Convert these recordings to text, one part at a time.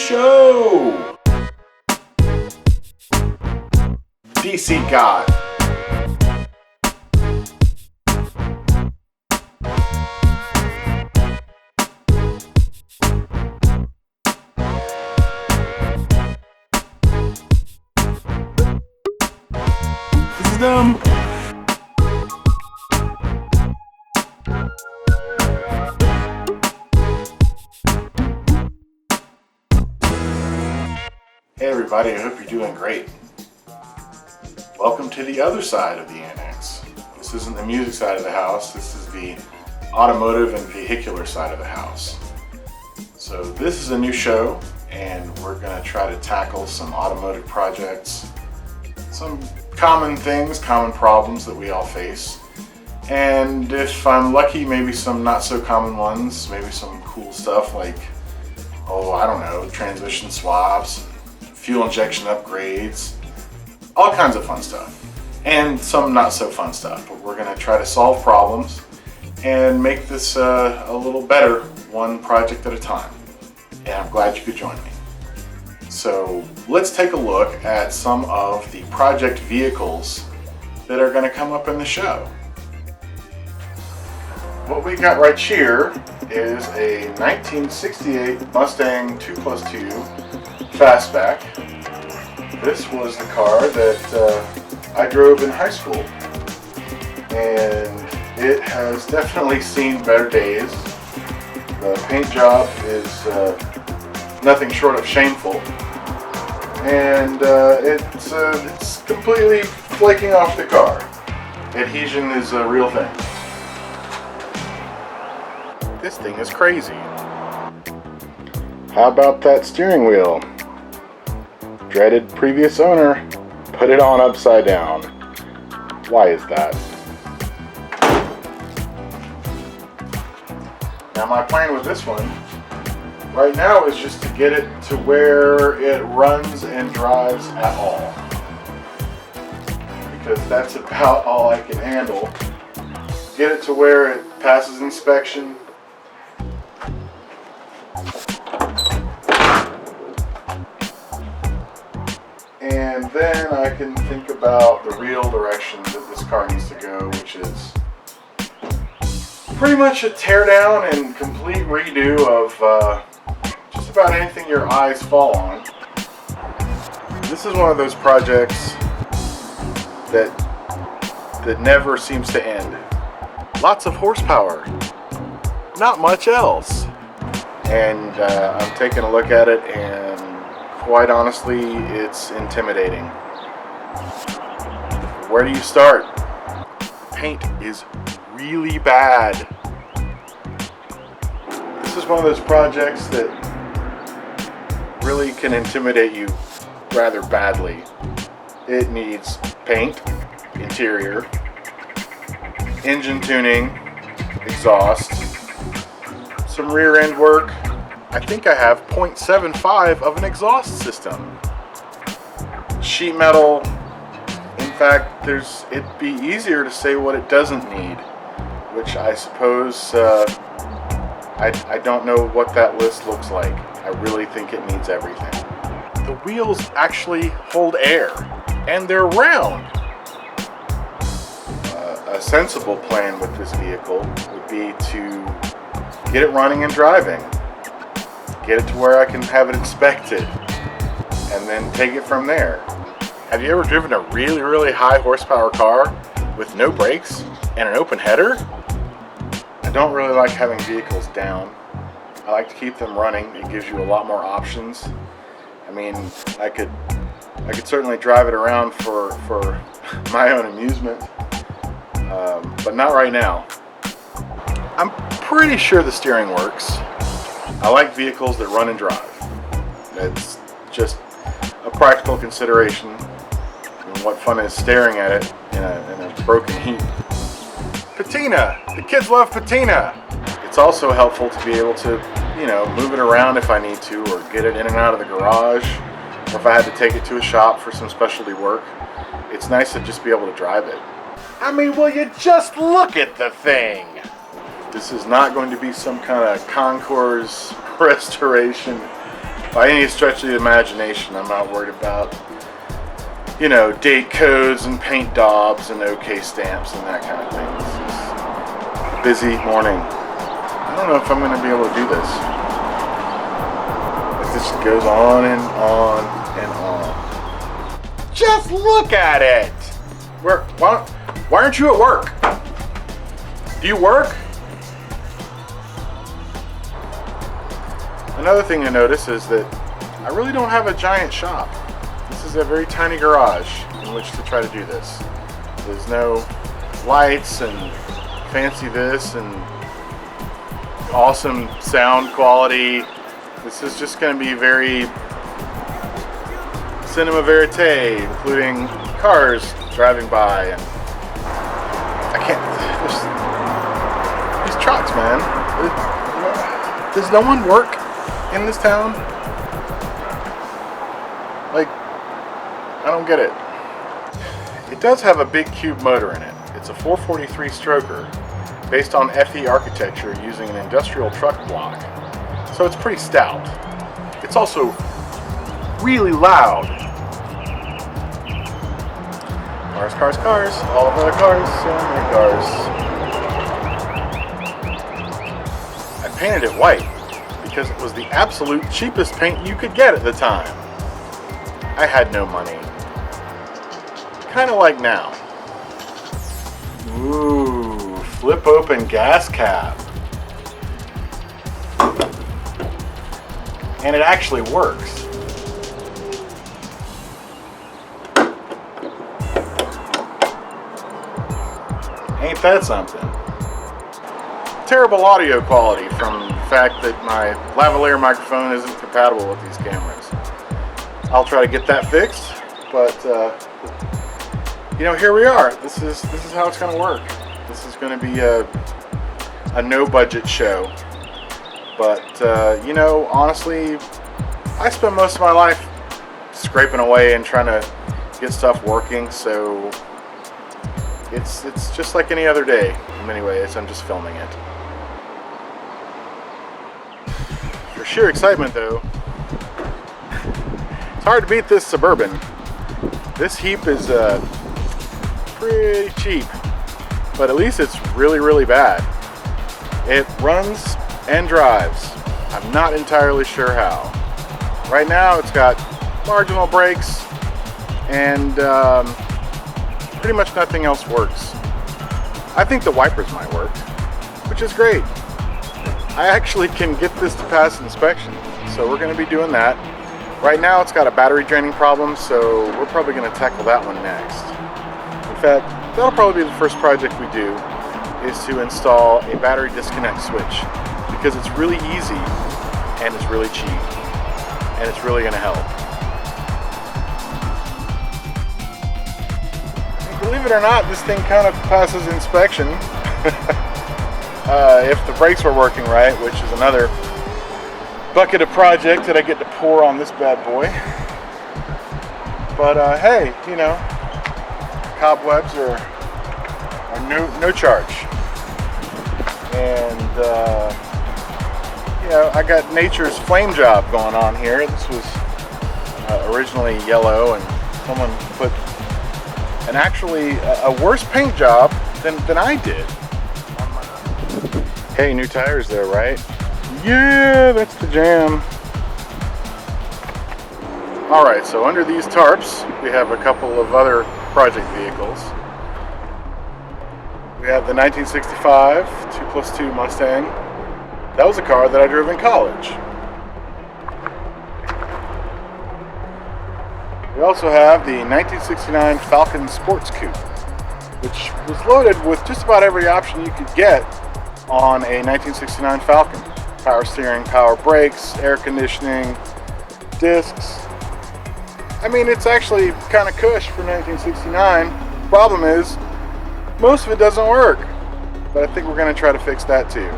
show! DC God. This is them. Hey everybody, I hope you're doing great. Welcome to the other side of the annex. This isn't the music side of the house, this is the automotive and vehicular side of the house. So this is a new show and we're going to try to tackle some automotive projects, some common things, common problems that we all face. And if I'm lucky, maybe some not so common ones, maybe some cool stuff like, I don't know, transmission swaps, fuel injection upgrades, all kinds of fun stuff, and some not so fun stuff. But we're going to try to solve problems and make this a little better, one project at a time. And I'm glad you could join me. So let's take a look at some of the project vehicles that are going to come up in the show. What we got right here is a 1968 Mustang 2+2 Fastback. This was the car that I drove in high school, and it has definitely seen better days. The paint job is nothing short of shameful, and it's completely flaking off the car. Adhesion is a real thing. This thing is crazy. How about that steering wheel? Dreaded previous owner put it on upside down. Why is that? Now my plan with this one right now is just to get it to where it runs and drives at all. Because that's about all I can handle. Get it to where it passes inspection. And then I can think about the real direction that this car needs to go, which is pretty much a teardown and complete redo of just about anything your eyes fall on. This is one of those projects that never seems to end. Lots of horsepower, not much else. And I'm taking a look at it, and quite honestly, it's intimidating. Where do you start? Paint is really bad. This is one of those projects that really can intimidate you rather badly. It needs paint, interior, engine tuning, exhaust, some rear end work. I think I have 0.75 of an exhaust system. Sheet metal. In fact, it'd be easier to say what it doesn't need, which I suppose I don't know what that list looks like. I really think it needs everything. The wheels actually hold air, and they're round. A sensible plan with this vehicle would be to get it running and driving. Get it to where I can have it inspected, and then take it from there. Have you ever driven a really, really high horsepower car with no brakes and an open header? I don't really like having vehicles down. I like to keep them running. It gives you a lot more options. I mean, I could certainly drive it around for my own amusement, but not right now. I'm pretty sure the steering works. I like vehicles that run and drive. It's just a practical consideration. And what fun is staring at it in a broken heap. Patina! The kids love patina! It's also helpful to be able to, move it around if I need to, or get it in and out of the garage, or if I had to take it to a shop for some specialty work. It's nice to just be able to drive it. I mean, will you just look at the thing? This is not going to be some kind of concours restoration. by any stretch of the imagination. I'm not worried about, you know, date codes and paint daubs and OK stamps and that kind of thing. This is a busy morning. I don't know if I'm going to be able to do this. Like, this goes on and on and on. Just look at it. Why aren't you at work? Do you work? Another thing to notice is that I really don't have a giant shop. This is a very tiny garage in which to try to do this. There's no lights and fancy this and awesome sound quality. This is just going to be very cinema verite, including cars driving by, and I can't. These trucks, man. Does no one work in this town? Like, I don't get it. It does have a big cube motor in it. It's a 443 stroker based on FE architecture using an industrial truck block. So it's pretty stout. It's also really loud. Cars, cars, cars. All of our cars, so many cars. I painted it white because it was the absolute cheapest paint you could get at the time. I had no money. Kind of like now. Ooh, flip open gas cap. And it actually works. Ain't that something? Terrible audio quality from the fact that my lavalier microphone isn't compatible with these cameras. I'll try to get that fixed, but you know, here we are. This is how it's going to work. This is going to be a no-budget show. But you know, honestly, I spend most of my life scraping away and trying to get stuff working, so it's just like any other day in many ways. I'm just filming it. For sheer excitement, though, it's hard to beat this Suburban. This heap is pretty cheap, but at least it's really, really bad. It runs and drives. I'm not entirely sure how. Right now it's got marginal brakes and pretty much nothing else works. I think the wipers might work, which is great. I actually can get this to pass inspection, so we're going to be doing that. Right now it's got a battery draining problem, so we're probably going to tackle that one next. In fact, that'll probably be the first project we do, is to install a battery disconnect switch, because it's really easy and it's really cheap and it's really going to help. And believe it or not, this thing kind of passes inspection if the brakes were working right, which is another bucket of project that I get to pour on this bad boy. But hey, you know, cobwebs are no charge. And you know, I got nature's flame job going on here. This was originally yellow, and someone put an actually a worse paint job than I did. Hey, new tires there, right? Yeah, that's the jam. Alright, so under these tarps, we have a couple of other project vehicles. We have the 1965 2+2 Mustang. That was a car that I drove in college. We also have the 1969 Falcon Sports Coupe, which was loaded with just about every option you could get on a 1969 Falcon. Power steering, power brakes, air conditioning, discs. I mean, it's actually kind of cush for 1969. Problem is, most of it doesn't work. But I think we're going to try to fix that too.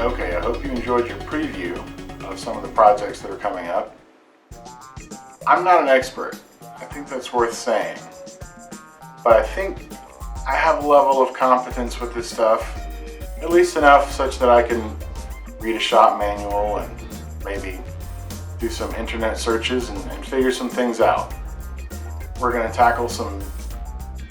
Okay, I hope you enjoyed your preview of some of the projects that are coming up. I'm not an expert. I think that's worth saying. But I think I have a level of competence with this stuff, at least enough such that I can read a shop manual and maybe do some internet searches and figure some things out. We're going to tackle some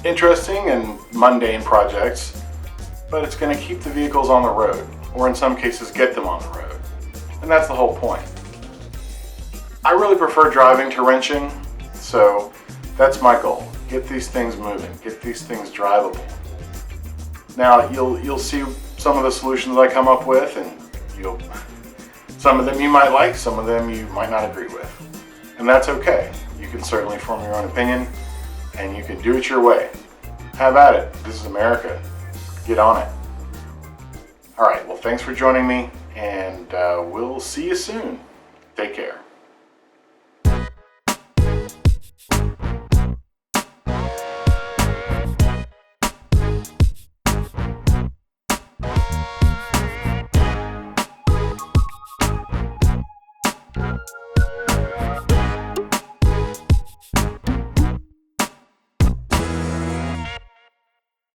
interesting and mundane projects, but it's going to keep the vehicles on the road, or in some cases get them on the road. And that's the whole point. I really prefer driving to wrenching, so that's my goal. Get these things moving, get these things drivable. Now you'll see some of the solutions I come up with, and some of them you might like, some of them you might not agree with. And that's okay. You can certainly form your own opinion, and you can do it your way. Have at it. This is America. Get on it. All right, well, thanks for joining me, and we'll see you soon. Take care.